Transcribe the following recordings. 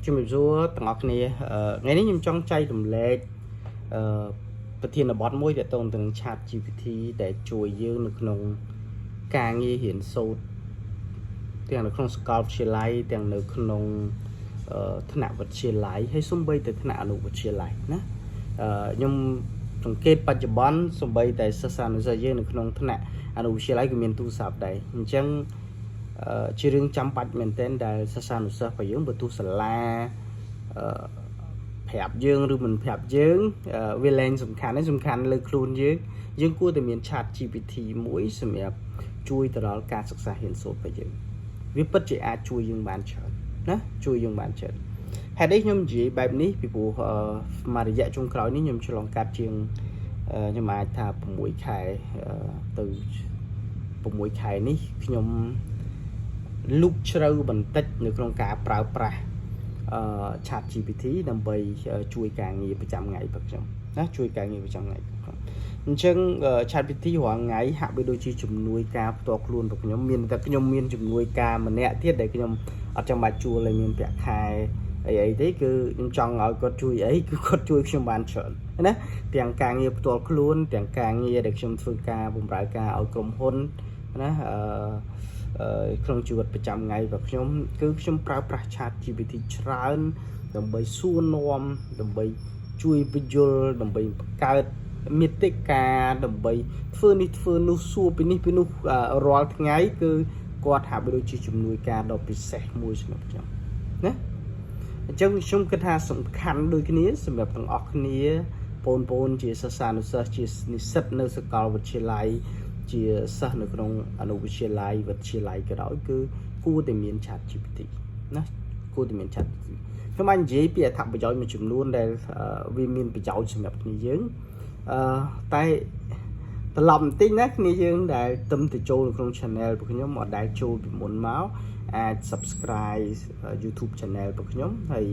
ជំរាបសួរទាំងអស់គ្នាថ្ងៃនេះខ្ញុំចង់ចែករំលែកប្រធានបទមួយទាក់ទងទៅនឹង Chat GPT ដែលជួយយើងនៅក្នុងការងាររៀនសូត្រទាំងនៅក្នុងសាកលវិទ្យាល័យទាំងនៅក្នុងថ្នាក់វិទ្យាល័យហើយសូម្បីតែថ្នាក់អនុវិទ្យាល័យណាខ្ញុំសង្កេតបច្ចុប្បន្នសូម្បីតែសិស្សានុសិស្សយើងនៅក្នុងថ្នាក់អនុវិទ្យាល័យក៏មានទូរស័ព្ទដែរអញ្ចឹងជារឿងចាំបាច់មែនទែនដែលសិស្សានុសិស្សរបស់យើងបើទោះសាលាប្រាប់យើងឬមិនប្រាប់យើងវាលែងសំខាន់លើខ្លួនយើងគួរតែមាន Chat GPT មួយសម្រាប់ជួយទៅដល់ការសិក្សារៀនសូត្ររបស់យើងវាពិតជាអាចជួយយើងបានច្រើនណាជួយយើងបានច្រើនហេតុអីខ្ញុំនិយាយបែបនេះពីព្រោះមួយរយៈចុងក្រោយនេះខ្ញុំឆ្លងកាត់ជាងខ្ញុំអាចថា6ខែទៅ6ខែនេះខ្ញុំលុកជ្រៅបន្តិចនៅក្នុងការប្រើប្រាស់Chat GPT ដើម្បីជួយការងារប្រចាំថ្ងៃរបស់ខ្ញុំណាជួយការងារប្រចាំថ្ងៃអញ្ចឹង Chat GPT រាល់ថ្ងៃហាក់បីដូចជាជំនួយការផ្ទាល់ខ្លួនរបស់ខ្ញុំមានតែខ្ញុំមានជំនួយការម្នាក់ទៀតដែលខ្ញុំអត់ចាំបាច់ជួលឲ្យមានប្រាក់ខែអីទេគឺខ្ញុំចង់ឲ្យគាត់ជួយគឺគាត់ជួយខ្ញុំបានច្រើនណាទាំងការងារផ្ទាល់ខ្លួនទាំងការងារដែលខ្ញុំធ្វើការបម្រើការឲ្យក្រុមហ៊ុនណាក្នុងជីវិតប្រចាំថ្ងៃរបស់ខ្ញុំគឺខ្ញុំប្រើប្រាស់ Chat GPT ច្រើនដើម្បីសួរនាំដើម្បីជួយបញ្យល់ដើម្បីបង្កើតមាតិកាដើម្បីធ្វើនេះធ្វើនោះសួរពីនេះពីនោះរាល់ថ្ងៃគឺគាត់ហាក់បីដូចជាជំនួយការដ៏ពិសេសមួយសម្រាប់ខ្ញុំណាអញ្ចឹងខ្ញុំគិតថាសំខាន់ដូចគ្នាសម្រាប់ទាំងអស់គ្នាបងប្អូនជាសិស្សានុសិស្សជានិស្សិតនៅសាកលវិទ្យាល័យជាសិស្សនៅក្នុងអនុវិទ្យាល័យវិទ្យាល័យក៏ដោយគឺគួរតែមាន Chat GPT ណាគួរតែមាន Chat GPT ខ្ញុំបាននិយាយពីអត្ថប្រយោជន៍មួយចំនួនដែលវាមានប្រយោជន៍សម្រាប់គ្នាយើងតែត្រឡប់បន្តិចណាគ្នាយើងដែលទៅចូលនៅក្នុង channel របស់ខ្ញុំអត់ដែលចូលពីមុនមកអាច subscribe YouTube channel របស់ខ្ញុំហើយ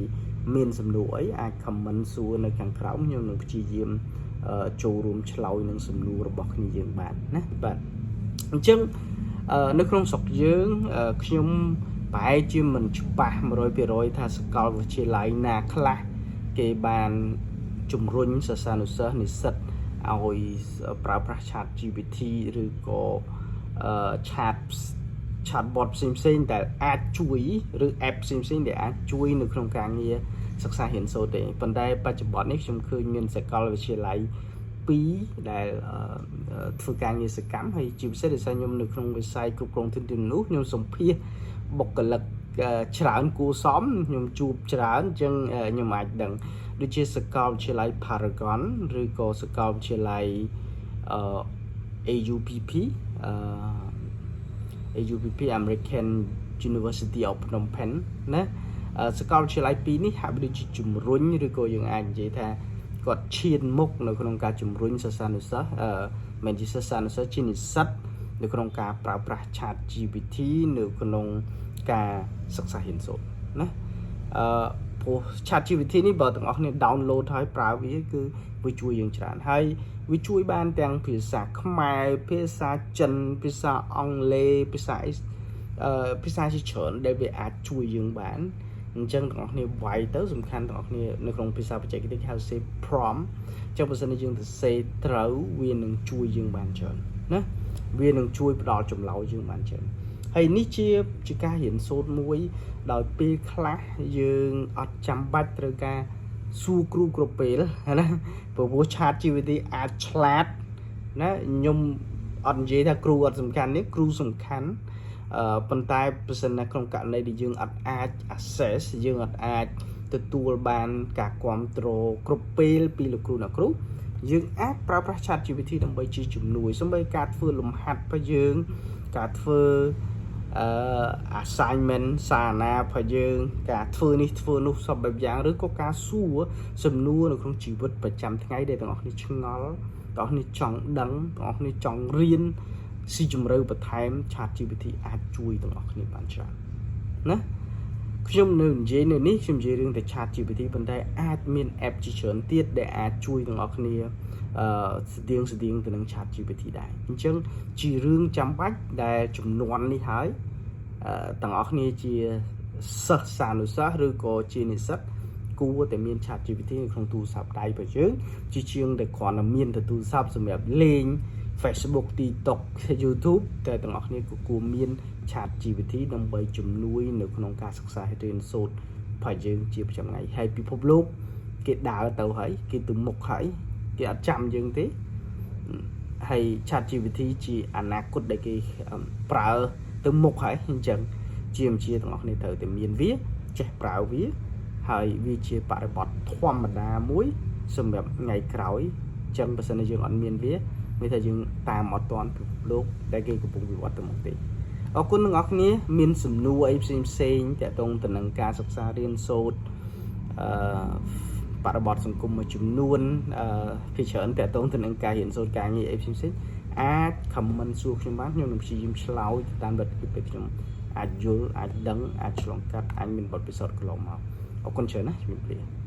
មានសំណួរអីអាច comment សួរនៅខាងក្រោមខ្ញុំនឹងព្យាយាមចូលរួមឆ្លើយនឹងសំណួររបស់គ្នាយើងបានណាបាទអញ្ចឹងនៅក្នុងស្រុកយើងខ្ញុំប្រហែលជាមិនច្បាស់ 100% ថាសាកលវិទ្យាល័យណាខ្លះគេបានជំរុញសិស្សានុសិស្សនិស្សិតឲ្យប្រើប្រាស់ Chat GPT ឬក៏ chatbot ផ្សេងៗដែលអាចជួយឬ app ផ្សេងៗដែលអាចជួយនៅក្នុងការងារសិក្សារៀនសូត្រទេប៉ុន្តែបច្ចុប្បន្ននេះខ្ញុំឃើញមានសាកលវិទ្យាល័យ2ដែលធ្វើការងារសកម្មហើយជាពិសេសដោយសារខ្ញុំនៅក្នុងវិស័យគ្រប់គ្រងធនធានមនុស្សខ្ញុំសម្ភាសបុគ្គលិកច្រើនគួរសមខ្ញុំជួបច្រើនអញ្ចឹងខ្ញុំអាចដឹងដូចជាសាកលវិទ្យាល័យ Paragon ឬក៏សាកលវិទ្យាល័យAUPP American University of Phnom Penh ណាសាកលវិទ្យាល័យ2នេះហាក់បីដូចជាជំរុញឬក៏យើងអាចនិយាយថាគាត់ឈានមុខនៅក្នុងការជំរុញសិស្សានុសិស្សមិនជាសិស្សានុសិស្សជានិស្សិតនៅក្នុងការប្រើប្រាស់ Chat GPT នៅក្នុងការសិក្សារៀនសូត្រណាព្រោះ Chat GPT នេះបើទាំងអស់គ្នា download ហើយប្រើវាគឺវាជួយយើងច្រើនហើយវាជួយបានទាំងភាសាខ្មែរភាសាចិនភាសាអង់គ្លេសភាសាជាច្រើនដែលវាអាចជួយយើងបានអញ្ចឹងទាំងអស់គ្នាវាយទៅសំខាន់ទាំងអស់គ្នានៅក្នុងភាសាបច្ចេកទេសហៅ say prompt អញ្ចឹងបើសិនជាយើងទៅ say ត្រូវវានឹងជួយយើងបានច្រើនណាវានឹងជួយផ្ដល់ចម្លើយយើងបានច្រើនហើយនេះជាការរៀនសូត្រមួយដោយពេលខ្លះយើងអត់ចាំបាច់ត្រូវការសួរគ្រូគ្រប់ពេលណាព្រោះ Chat GPT អាចឆ្លាតណាខ្ញុំអត់និយាយថាគ្រូអត់សំខាន់នេះគ្រូសំខាន់ប៉ុន្តែប្រសិនណាក្នុងករណីដែលយើងអត់អាច access យើងអត់អាចទទួលបានការគ្រប់គ្រងគ្រប់ពេលពីលោកគ្រូអ្នកគ្រូយើងអាចប្រើប្រាស់ Chat GPT ដើម្បីជាជំនួយសូម្បីការធ្វើលំហាត់របស់យើងការធ្វើassignment សារណារបស់យើងការធ្វើនេះធ្វើនោះសពបែបយ៉ាងឬក៏ការសួរសំណួរនៅក្នុងជីវិតប្រចាំថ្ងៃដែលទាំងអស់គ្នាឆ្ងល់ទាំងអស់គ្នាចង់ដឹងទាំងអស់គ្នាចង់រៀនស៊ីជម្រៅបន្ថែម Chat GPT អាចជួយទាំងអស់គ្នាបានច្រើនណាខ្ញុំនៅនិយាយនៅនេះខ្ញុំនិយាយរឿងតែ Chat GPT ប៉ុន្តែអាចមាន app ជាច្រើនទៀតដែលអាចជួយទាំងអស់គ្នាស្តៀងទៅនឹង Chat GPT ដែរអញ្ចឹងជារឿងចាំបាច់ដែលចំនួននេះហើយទាំងអស់គ្នាជា សិស្សសានុសិស្សឬក៏ជានិស្សិតគួរតែមាន chat GPT ក្នុងទូរស័ព្ទដៃរបស់យើងជាជាងតែគ្រាន់តែមានតែទូរស័ព្ទសម្រាប់លេង Facebook TikTok YouTube តែទាំងអស់គ្នាក៏គួរមាន chat GPT ដើម្បីជំនួយនៅក្នុងការសិក្សារៀនសូត្ររបស់យើងជាប្រចាំថ្ងៃហើយពិភពលោកគេដើរទៅហើយគេទៅមុខហើយគេអត់ចាំយើងទេហើយ chat GPT ជាអនាគតដែលគេប្រើទៅមុខហើយអញ្ចឹងជាទាំងអស់គ្នាត្រូវតែមានវាចេះប្រើវាហើយវាជាបរិបទធម្មតាមួយសម្រាប់ថ្ងៃក្រោយអញ្ចឹងបើសិនជាយើងអត់មានវាមានថាយើងតាមអត់ទាន់ពិភពលោកដែលគេកំពុងវិវត្តទៅមុខទេអរគុណទាំងអស់គ្នាមានសំណួរអីផ្សេងតាក់ទងទៅនឹងការសិក្សារៀនសូត្របរិបទសង្គមមួយចំនួនគេច្រើនតាក់ទងទៅនឹងការរៀនសូត្រការងារអីផ្សេងអាច comment សួរខ្ញុំបានខ្ញុំនឹងព្យាយាមឆ្លើយតាមលទ្ធភាពដែលខ្ញុំអាចយល់អាចដឹងអាចឆ្លងកាត់អាចមានបទពិសោធន៍កន្លងមកអរគុណច្រើនណាស់ជំរាបលា